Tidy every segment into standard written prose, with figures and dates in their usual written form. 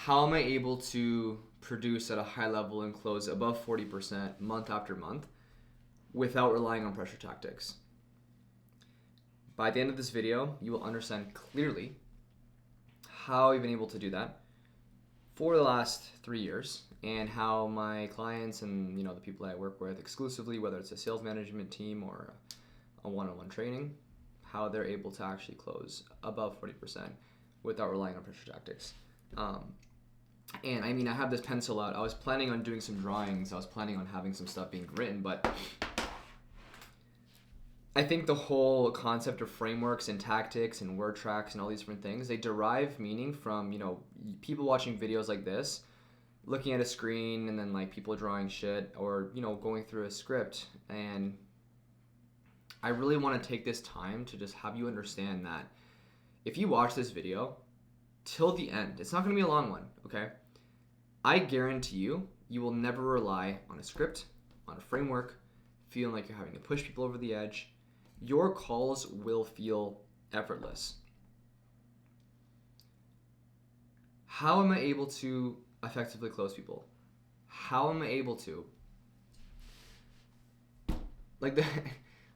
how am I able to produce at a high level and close above 40% month after month without relying on pressure tactics? By the end of this video, you will understand clearly how I've been able to do that for the last 3 years, and how my clients and the people I work with exclusively, whether it's a sales management team or a one-on-one training, how they're able to actually close above 40% without relying on pressure tactics. And I mean, I have this pencil out. I was planning on doing some drawings. I was planning on having some stuff being written, but I think the whole concept of frameworks and tactics and word tracks and all these different things, they derive meaning from, people watching videos like this, looking at a screen, and then people drawing shit, or, going through a script. And I really want to take this time to just have you understand that if you watch this video till the end, it's not going to be a long one, okay? I guarantee you will never rely on a script, on a framework, feeling like you're having to push people over the edge. Your calls will feel effortless. How am I able to effectively close people? How am I able to?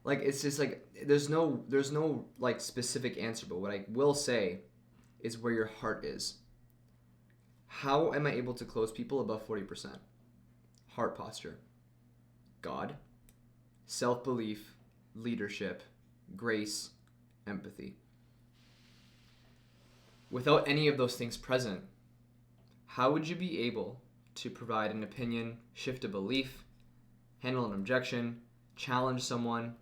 It's just there's no specific answer, but what I will say is where your heart is. How am I able to close people above 40%? Heart posture. God, self-belief, leadership, grace, empathy. Without any of those things present, how would you be able to provide an opinion, shift a belief, handle an objection, challenge someone,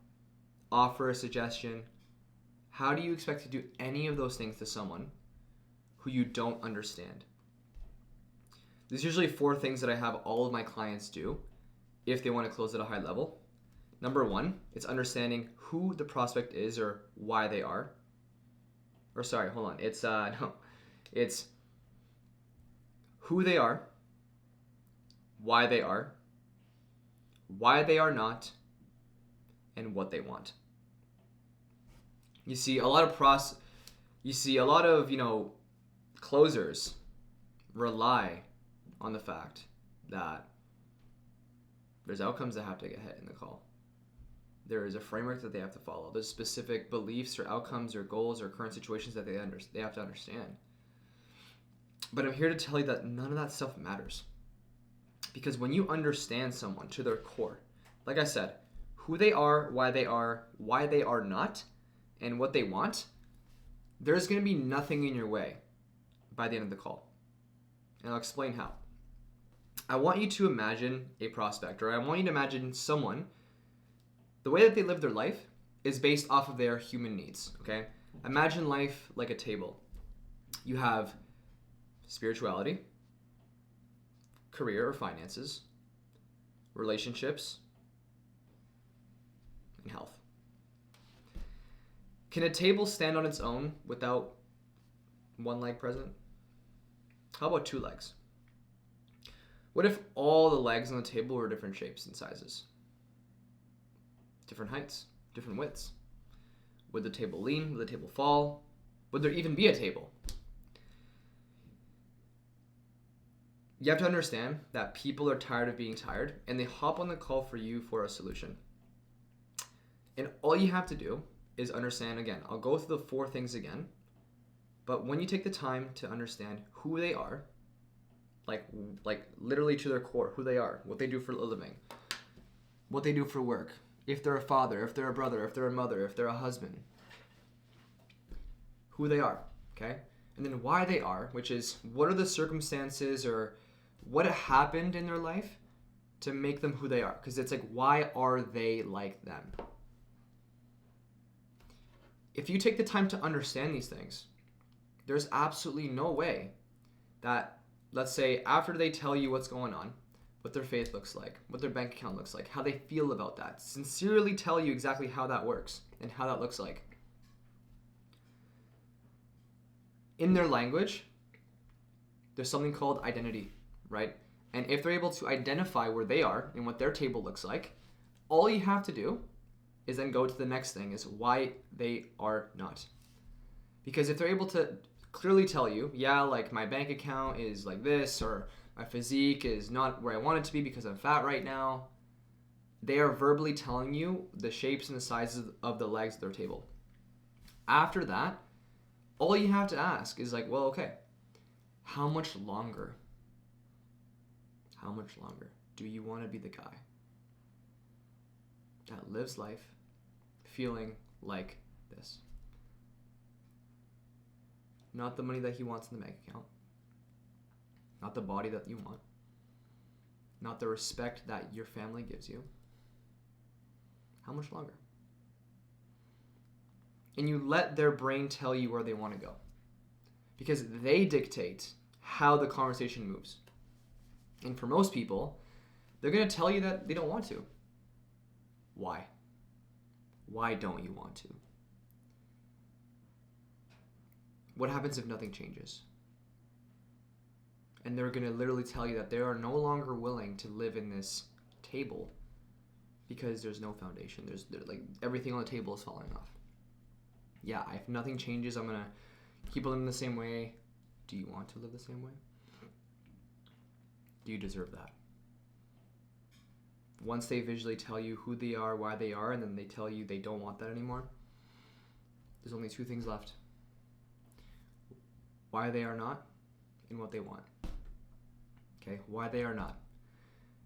offer a suggestion? How do you expect to do any of those things to someone who you don't understand? There's usually 4 things that I have all of my clients do if they want to close at a high level. Number 1, it's understanding who the prospect is or why they are. Or sorry, hold on. It's who they are why they are not, and what they want. You see a lot of closers rely on the fact that there's outcomes that have to get hit in the call. There is a framework that they have to follow. There's specific beliefs or outcomes or goals or current situations that they have to understand. But I'm here to tell you that none of that stuff matters. Because when you understand someone to their core, like I said, who they are, why they are not, and what they want, there's going to be nothing in your way by the end of the call. And I'll explain how. I want you to imagine a prospect, or I want you to imagine someone. The way that they live their life is based off of their human needs, okay? Imagine life like a table. You have spirituality, career or finances, relationships, and health. Can a table stand on its own without one leg present? How about 2 legs? What if all the legs on the table were different shapes and sizes? Different heights, different widths. Would the table lean? Would the table fall? Would there even be a table? You have to understand that people are tired of being tired, and they hop on the call for you for a solution. And all you have to do is understand, again, I'll go through the 4 things again, but when you take the time to understand who they are, like literally to their core, who they are, what they do for a living, what they do for work, if they're a father, if they're a brother, if they're a mother, if they're a husband, who they are, okay? And then why they are, which is what are the circumstances or what happened in their life to make them who they are? Because it's why are they like them? If you take the time to understand these things, there's absolutely no way that, let's say, after they tell you what's going on, what their faith looks like, what their bank account looks like, how they feel about that, sincerely tell you exactly how that works and how that looks like. In their language, there's something called identity, right? And if they're able to identify where they are and what their table looks like, all you have to do is then go to the next thing, is why they are not. Because if they're able to clearly tell you, yeah, like my bank account is like this, or my physique is not where I want it to be because I'm fat right now. They are verbally telling you the shapes and the sizes of the legs of their table. After that, all you have to ask is like, well, okay, how much longer? How much longer do you want to be the guy that lives life feeling like this? Not the money that he wants in the bank account, not the body that you want, not the respect that your family gives you. How much longer? And you let their brain tell you where they want to go, because they dictate how the conversation moves. And for most people, they're going to tell you that they don't want to. Why? Why don't you want to? What happens if nothing changes? And they're going to literally tell you that they are no longer willing to live in this table because there's no foundation. There's like everything on the table is falling off. Yeah, if nothing changes, I'm going to keep living the same way. Do you want to live the same way? Do you deserve that? Once they visually tell you who they are, why they are, and then they tell you they don't want that anymore, there's only two things left. Why they are not, and what they want. Okay, why they are not.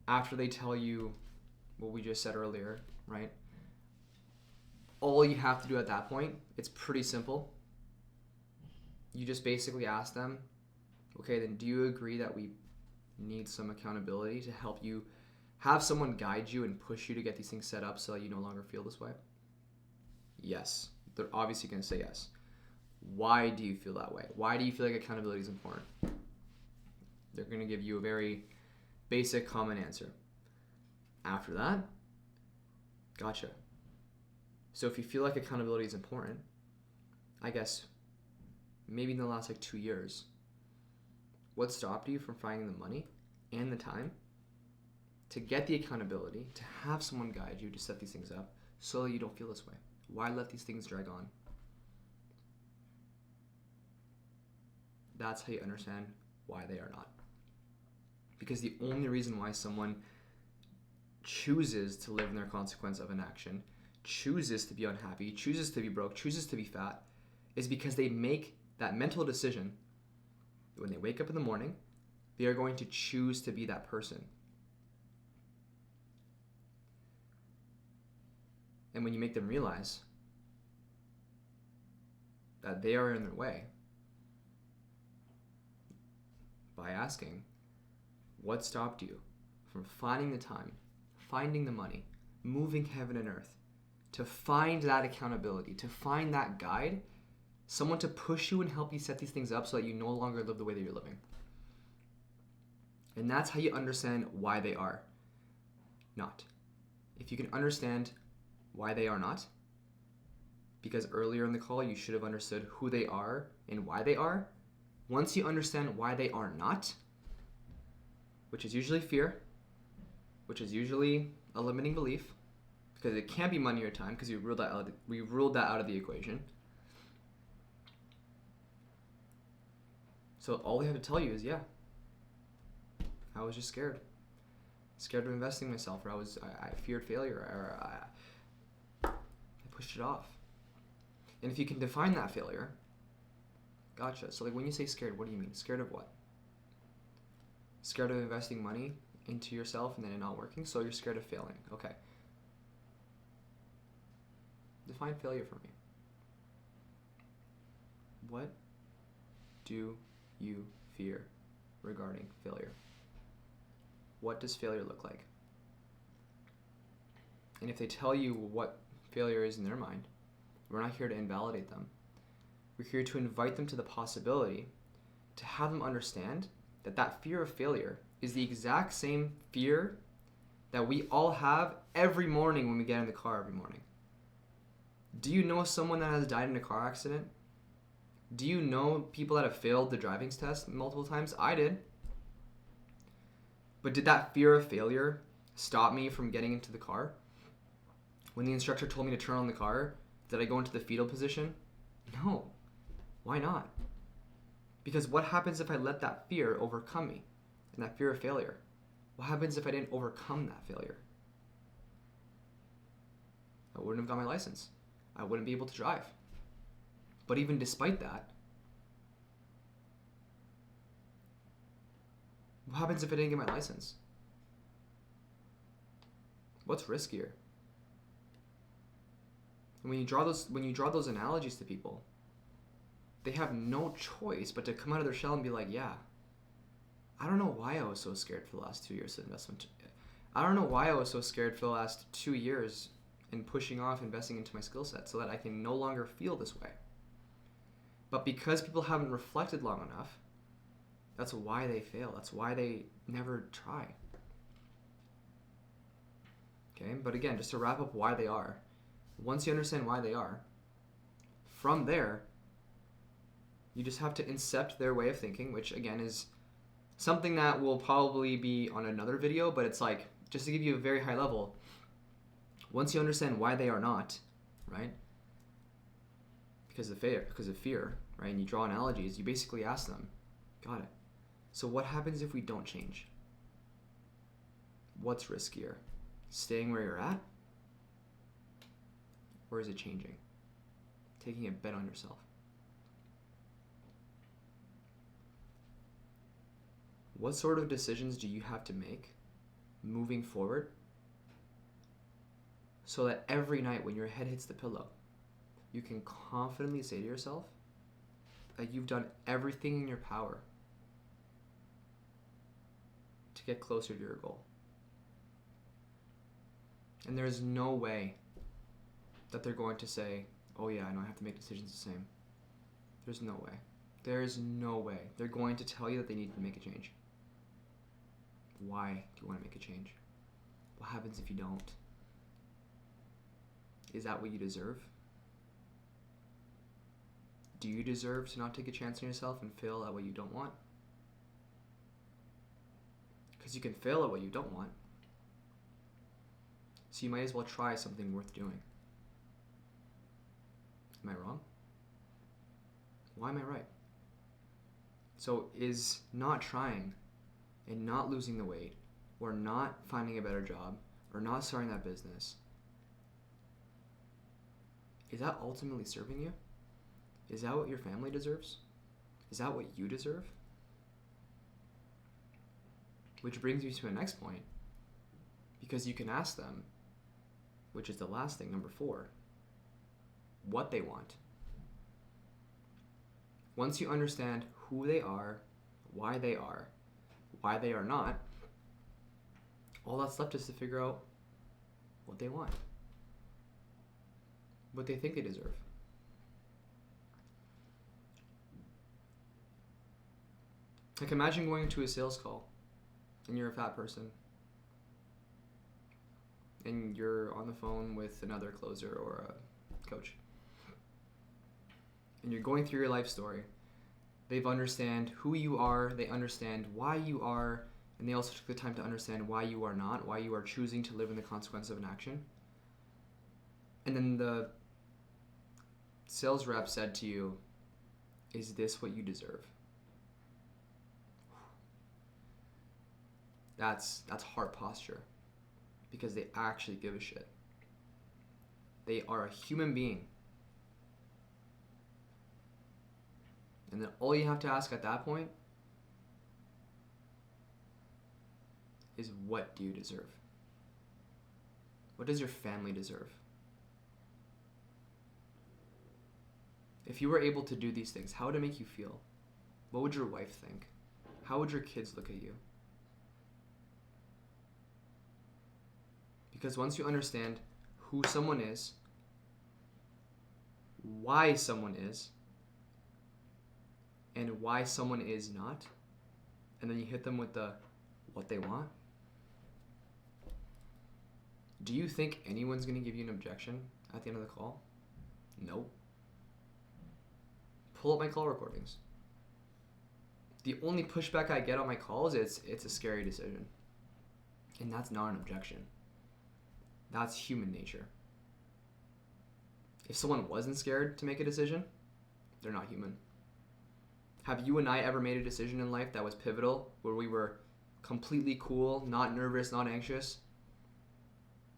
After they tell you what we just said earlier, right? All you have to do at that point, it's pretty simple. You just basically ask them, okay, then do you agree that we need some accountability to help you have someone guide you and push you to get these things set up so that you no longer feel this way? Yes. They're obviously going to say yes. Why do you feel that way? Why do you feel like accountability is important? They're going to give you a very basic, common answer. After that, gotcha. So if you feel like accountability is important, I guess maybe in the last 2 years, what stopped you from finding the money and the time to get the accountability, to have someone guide you to set these things up so that you don't feel this way? Why let these things drag on? That's how you understand why they are not. Because the only reason why someone chooses to live in their consequence of an action, chooses to be unhappy, chooses to be broke, chooses to be fat, is because they make that mental decision that when they wake up in the morning, they are going to choose to be that person. And when you make them realize that they are in their way, by asking, what stopped you from finding the time, finding the money, moving heaven and earth, to find that accountability, to find that guide, someone to push you and help you set these things up so that you no longer live the way that you're living? And that's how you understand why they are not. If you can understand why they are not, because earlier in the call you should have understood who they are and why they are. Once you understand why they are not, which is usually fear, which is usually a limiting belief, because it can't be money or time, because we ruled that out of the equation. So all they have to tell you is, yeah, I was just scared of investing in myself, or I feared failure, or I pushed it off. And if you can define that failure, gotcha. So when you say scared, what do you mean? Scared of what? Scared of investing money into yourself and then it not working, so you're scared of failing. Okay. Define failure for me. What do you fear regarding failure? What does failure look like? And if they tell you what failure is in their mind, we're not here to invalidate them. We're here to invite them to the possibility to have them understand that that fear of failure is the exact same fear that we all have every morning when we get in the car every morning. Do you know someone that has died in a car accident? Do you know people that have failed the driving test multiple times? I did. But did that fear of failure stop me from getting into the car? When the instructor told me to turn on the car, did I go into the fetal position? No. Why not? Because what happens if I let that fear overcome me and that fear of failure? What happens if I didn't overcome that failure? I wouldn't have got my license. I wouldn't be able to drive. But even despite that, what happens if I didn't get my license? What's riskier? And when you draw those analogies to people, they have no choice but to come out of their shell and be like, yeah, I don't know why I was so scared for the last 2 years of investment. I don't know why I was so scared for the last 2 years in pushing off investing into my skill set so that I can no longer feel this way. But because people haven't reflected long enough, that's why they fail. That's why they never try. Okay, but again, just to wrap up why they are, once you understand why they are, from there, you just have to incept their way of thinking, which again is something that will probably be on another video, but it's like, just to give you a very high level, once you understand why they are not, right? Because of fear, right? And you draw analogies, you basically ask them, got it. So what happens if we don't change? What's riskier? Staying where you're at? Or is it changing? Taking a bet on yourself. What sort of decisions do you have to make moving forward so that every night when your head hits the pillow, you can confidently say to yourself that you've done everything in your power to get closer to your goal? And there's no way that they're going to say, oh yeah, I know I have to make decisions the same. There's no way. There's no way. They're going to tell you that they need to make a change. Why do you want to make a change? What happens if you don't? Is that what you deserve? Do you deserve to not take a chance on yourself and fail at what you don't want? Because you can fail at what you don't want. So you might as well try something worth doing. Am I wrong? Why am I right? So is not trying and not losing the weight, or not finding a better job, or not starting that business, is that ultimately serving you? Is that what your family deserves? Is that what you deserve? Which brings me to the next point, because you can ask them, which is the last thing, number 4, what they want. Once you understand who they are, why they are not, all that's left is to figure out what they want, what they think they deserve. Like, imagine going to a sales call and you're a fat person and you're on the phone with another closer or a coach, and you're going through your life story. They understand who you are, they understand why you are, and they also took the time to understand why you are not, why you are choosing to live in the consequence of an action. And then the sales rep said to you, is this what you deserve? That's heart posture, because they actually give a shit. They are a human being. And then all you have to ask at that point is, what do you deserve? What does your family deserve? If you were able to do these things, how would it make you feel? What would your wife think? How would your kids look at you? Because once you understand who someone is, why someone is, and why someone is not, and then you hit them with the what they want, do you think anyone's going to give you an objection at the end of the call? Nope. Pull up my call recordings. The only pushback I get on my calls is it's a scary decision. And that's not an objection. That's human nature. If someone wasn't scared to make a decision, they're not human. Have you and I ever made a decision in life that was pivotal, where we were completely cool, not nervous, not anxious,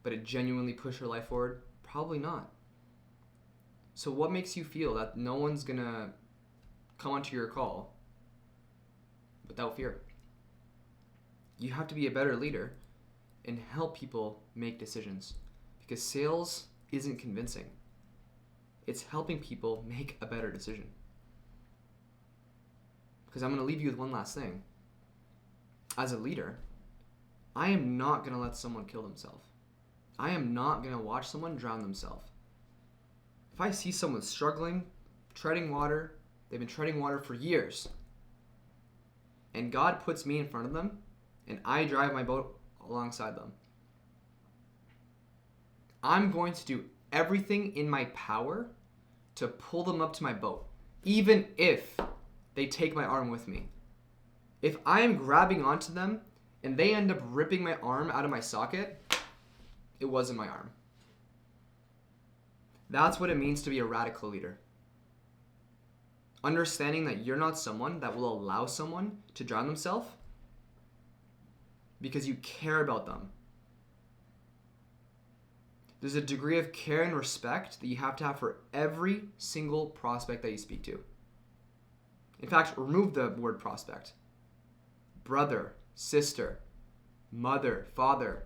but it genuinely pushed our life forward? Probably not. So what makes you feel that no one's gonna come onto your call without fear? You have to be a better leader and help people make decisions, because sales isn't convincing. It's helping people make a better decision. Because I'm going to leave you with one last thing. As a leader, I am not going to let someone kill themselves. I am not going to watch someone drown themselves. If I see someone struggling, treading water, they've been treading water for years, and God puts me in front of them, and I drive my boat alongside them, I'm going to do everything in my power to pull them up to my boat, even if they take my arm with me. If I am grabbing onto them and they end up ripping my arm out of my socket, it wasn't my arm. That's what it means to be a radical leader. Understanding that you're not someone that will allow someone to drown themselves because you care about them. There's a degree of care and respect that you have to have for every single prospect that you speak to. In fact, remove the word prospect. Brother, sister, mother, father.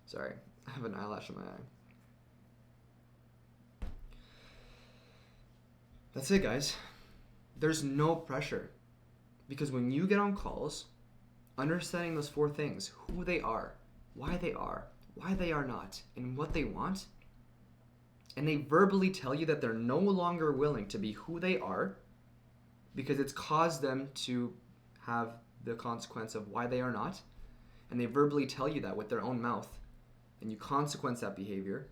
Sorry, I have an eyelash in my eye. That's it, guys. There's no pressure. Because when you get on calls, understanding those 4 things, who they are, why they are not, and what they want, and they verbally tell you that they're no longer willing to be who they are because it's caused them to have the consequence of why they are not, and they verbally tell you that with their own mouth, and you consequence that behavior,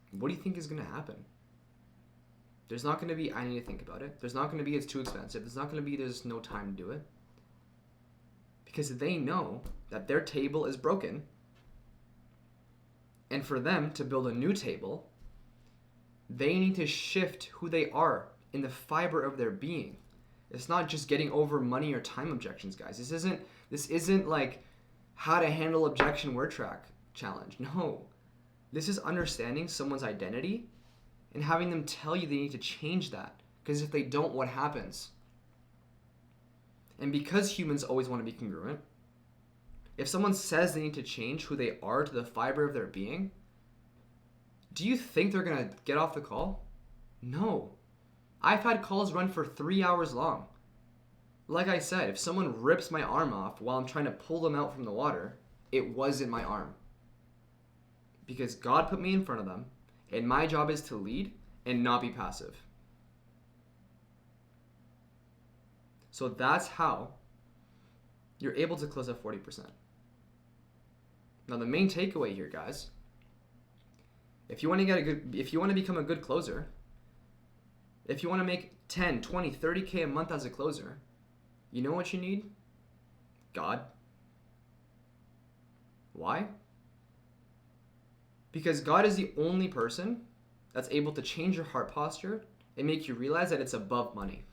what do you think is going to happen? There's not going to be, I need to think about it. There's not going to be, it's too expensive. There's not going to be, there's no time to do it. Because they know that their table is broken. And for them to build a new table, they need to shift who they are in the fiber of their being. It's not just getting over money or time objections, guys. This isn't like how to handle objection word track challenge. No. This is understanding someone's identity and having them tell you they need to change that. Because if they don't, what happens? And because humans always want to be congruent, if someone says they need to change who they are to the fiber of their being, do you think they're going to get off the call? No. I've had calls run for 3 hours long. Like I said, if someone rips my arm off while I'm trying to pull them out from the water, it wasn't my arm. Because God put me in front of them, and my job is to lead and not be passive. So that's how you're able to close at 40%. Now the main takeaway here, guys, if you want to become a good closer, if you want to make 10, 20, 30K a month as a closer, you know what you need? God. Why? Because God is the only person that's able to change your heart posture and make you realize that it's above money.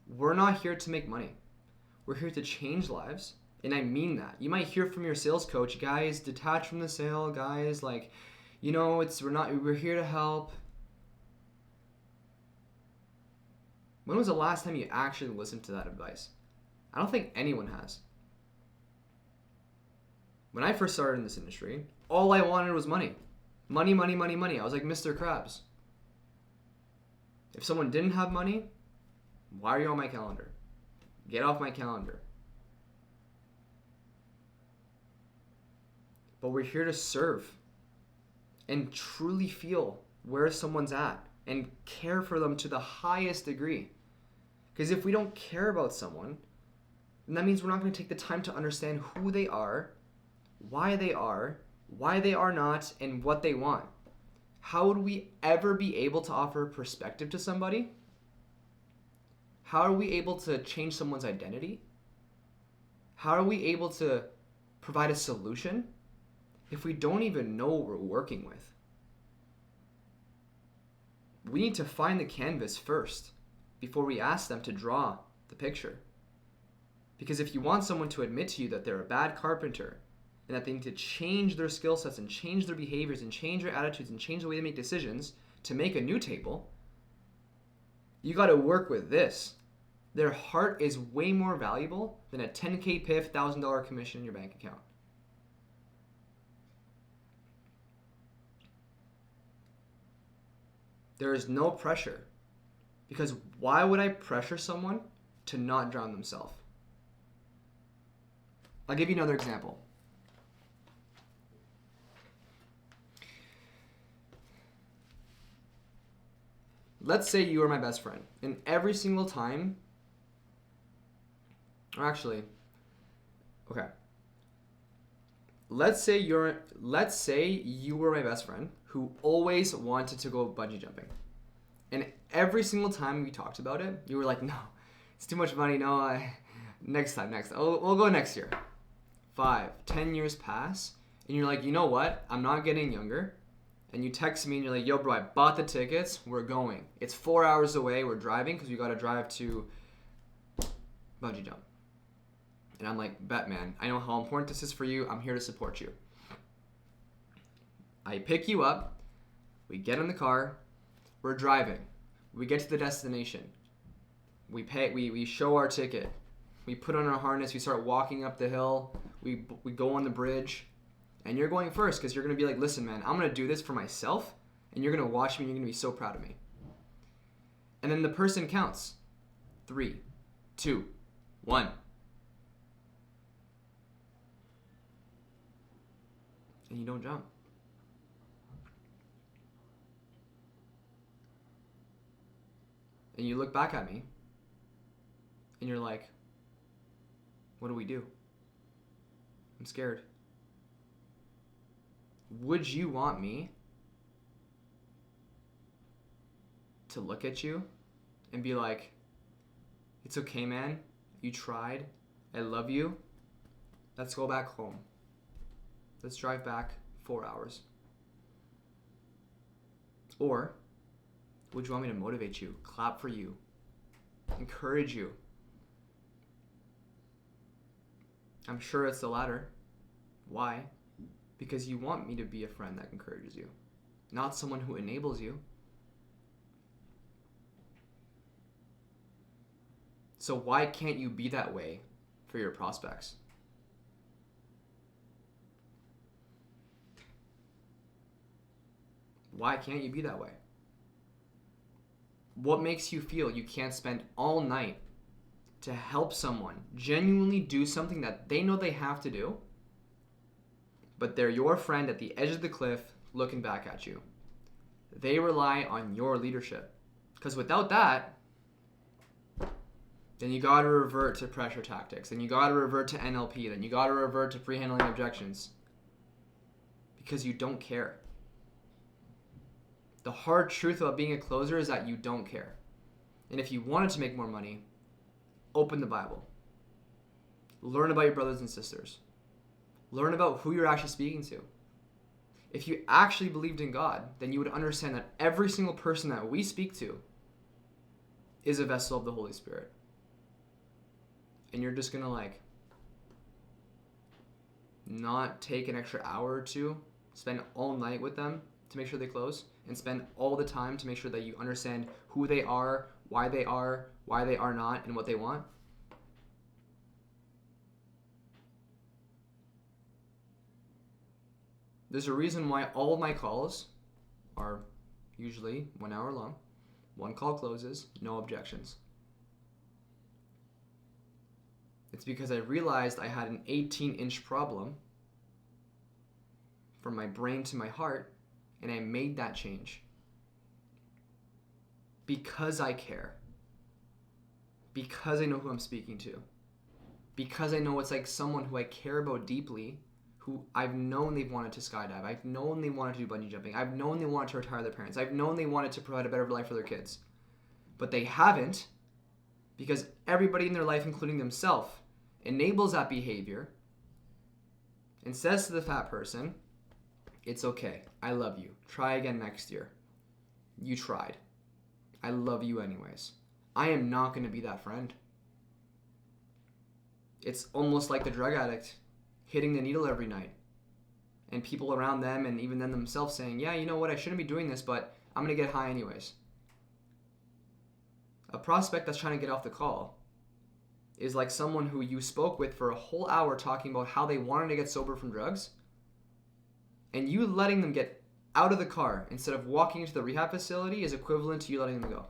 We're not here to make money. We're here to change lives, and I mean that. You might hear from your sales coach, guys, detach from the sale, guys, like, we're here to help. When was the last time you actually listened to that advice? I don't think anyone has. When I first started in this industry, all I wanted was money. Money, money, money, money. I was like Mr. Krabs. If someone didn't have money, why are you on my calendar? Get off my calendar. But we're here to serve and truly feel where someone's at and care for them to the highest degree. Because if we don't care about someone, then that means we're not going to take the time to understand who they are, why they are not, and what they want. How would we ever be able to offer perspective to somebody? How are we able to change someone's identity? How are we able to provide a solution if we don't even know what we're working with? we need to find the canvas first before we ask them to draw the picture. Because if you want someone to admit to you that they're a bad carpenter and that they need to change their skill sets and change their behaviors and change their attitudes and change the way they make decisions to make a new table, you got to work with this. Their heart is way more valuable than a 10K PIF, $1,000 commission in your bank account. There is no pressure. Because why would I pressure someone to not drown themselves? I'll give you another example. Let's say you are my best friend, and every single time, or actually, okay. Let's say you were my best friend who always wanted to go bungee jumping. And every single time we talked about it, you were like, no, it's too much money. No, next time. We'll go next year. 5, 10 years pass, and you're like, you know what? I'm not getting younger. And you text me and you're like, yo, bro, I bought the tickets. We're going. It's 4 hours away. We're driving because we got to drive to bungee jump. And I'm like, bet, man. I know how important this is for you. I'm here to support you. I pick you up. We get in the car. We're driving. We get to the destination. We pay. We show our ticket. We put on our harness. We start walking up the hill. We go on the bridge. And you're going first because you're going to be like, listen, man, I'm going to do this for myself. And you're going to watch me and you're going to be so proud of me. And then the person counts. 3, 2, 1. And you don't jump. And you look back at me. And you're like, what do we do? I'm scared. Would you want me to look at you and be like, it's okay, man. You tried. I love you. Let's go back home. Let's drive back 4 hours. Or would you want me to motivate you, clap for you, encourage you? I'm sure it's the latter. Why? Because you want me to be a friend that encourages you, not someone who enables you. So why can't you be that way for your prospects? Why can't you be that way? What makes you feel you can't spend all night to help someone genuinely do something that they know they have to do, but they're your friend at the edge of the cliff looking back at you? They rely on your leadership. Because without that, then you gotta revert to pressure tactics, then you gotta revert to NLP, then you gotta revert to pre-handling objections. Because you don't care. The hard truth about being a closer is that you don't care. And if you wanted to make more money, open the Bible. Learn about your brothers and sisters. Learn about who you're actually speaking to. If you actually believed in God, then you would understand that every single person that we speak to is a vessel of the Holy Spirit. And you're just going to not take an extra hour or two, spend all night with them to make sure they close, and spend all the time to make sure that you understand who they are, why they are not, and what they want. There's a reason why all of my calls are usually 1 hour long. One call closes, no objections. It's because I realized I had an 18-inch problem from my brain to my heart, and I made that change. Because I care. Because I know who I'm speaking to. Because I know it's like someone who I care about deeply, who I've known they've wanted to skydive. I've known they wanted to do bungee jumping. I've known they wanted to retire their parents. I've known they wanted to provide a better life for their kids. But they haven't, because everybody in their life, including themselves, enables that behavior and says to the fat person, it's okay. I love you. Try again next year. You tried. I love you anyways. I am not going to be that friend. It's almost like the drug addict hitting the needle every night. And people around them and even them themselves saying, yeah, you know what, I shouldn't be doing this, but I'm going to get high anyways. A prospect that's trying to get off the call is like someone who you spoke with for a whole hour talking about how they wanted to get sober from drugs, and you letting them get out of the car instead of walking into the rehab facility is equivalent to you letting them go.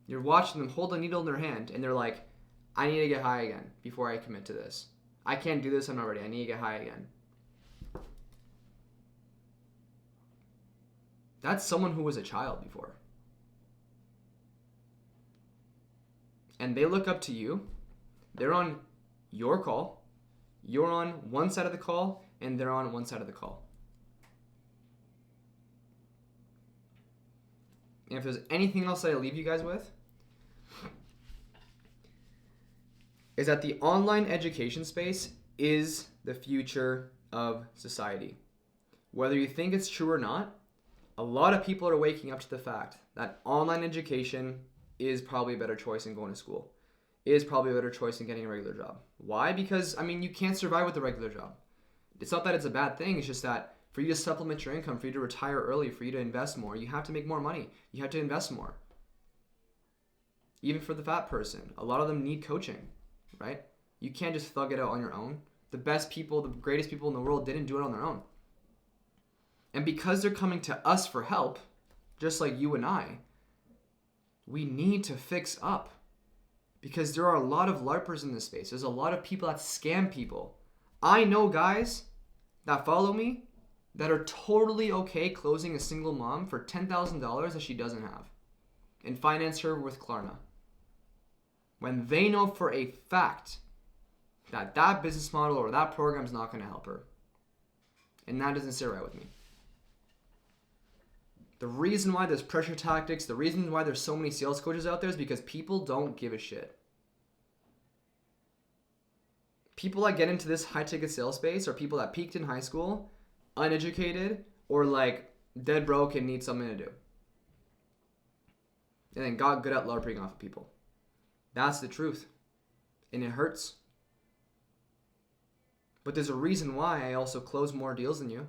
You're watching them hold a needle in their hand, and they're like, I need to get high again before I commit to this. I can't do this, I'm not ready. I need to get high again. That's someone who was a child before. And they look up to you. They're on your call. You're on one side of the call, and they're on one side of the call. And if there's anything else that I leave you guys with, is that the online education space is the future of society. Whether you think it's true or not, a lot of people are waking up to the fact that online education is probably a better choice than going to school. Is probably a better choice than getting a regular job. Why? Because, you can't survive with a regular job. It's not that it's a bad thing, it's just that for you to supplement your income, for you to retire early, for you to invest more, you have to make more money. You have to invest more. Even for the fat person, a lot of them need coaching, right? You can't just thug it out on your own. The best people, the greatest people in the world didn't do it on their own. And because they're coming to us for help, just like you and I, we need to fix up. Because there are a lot of LARPers in this space. There's a lot of people that scam people. I know guys that follow me that are totally okay closing a single mom for $10,000 that she doesn't have and finance her with Klarna, when they know for a fact that that business model or that program is not going to help her. And that doesn't sit right with me. The reason why there's pressure tactics, the reason why there's so many sales coaches out there is because people don't give a shit. People that get into this high-ticket sales space are people that peaked in high school, uneducated, or like dead broke and need something to do. And then got good at LARPing off of people. That's the truth. And it hurts. But there's a reason why I also close more deals than you.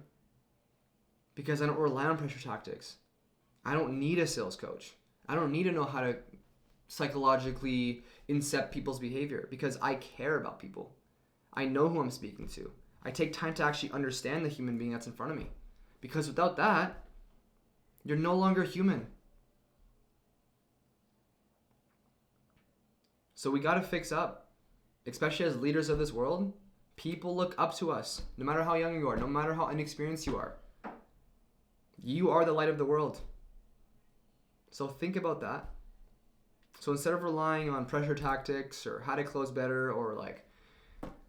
Because I don't rely on pressure tactics. I don't need a sales coach. I don't need to know how to psychologically incept people's behavior because I care about people. I know who I'm speaking to. I take time to actually understand the human being that's in front of me. Because without that, you're no longer human. So we got to fix up. Especially as leaders of this world, people look up to us. No matter how young you are, no matter how inexperienced you are. You are the light of the world. So think about that. So instead of relying on pressure tactics or how to close better or like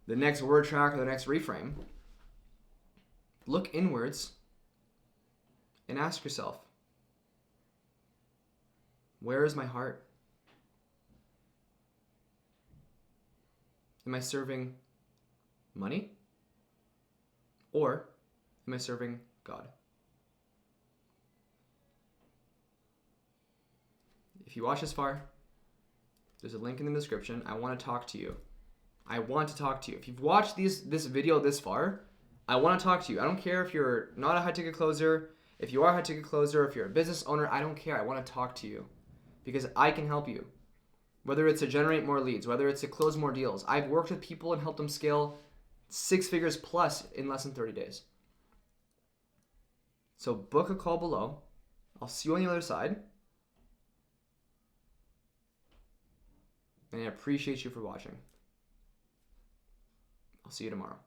the next word track or the next reframe, look inwards and ask yourself, where is my heart? Am I serving money? Or am I serving God? If you watch this far, there's a link in the description. I want to talk to you. I want to talk to you. If you've watched this video this far, I want to talk to you. I don't care if you're not a high-ticket closer, if you are a high-ticket closer, if you're a business owner, I don't care. I want to talk to you because I can help you. Whether it's to generate more leads, whether it's to close more deals. I've worked with people and helped them scale 6 figures plus in less than 30 days. So book a call below. I'll see you on the other side. And I appreciate you for watching. I'll see you tomorrow.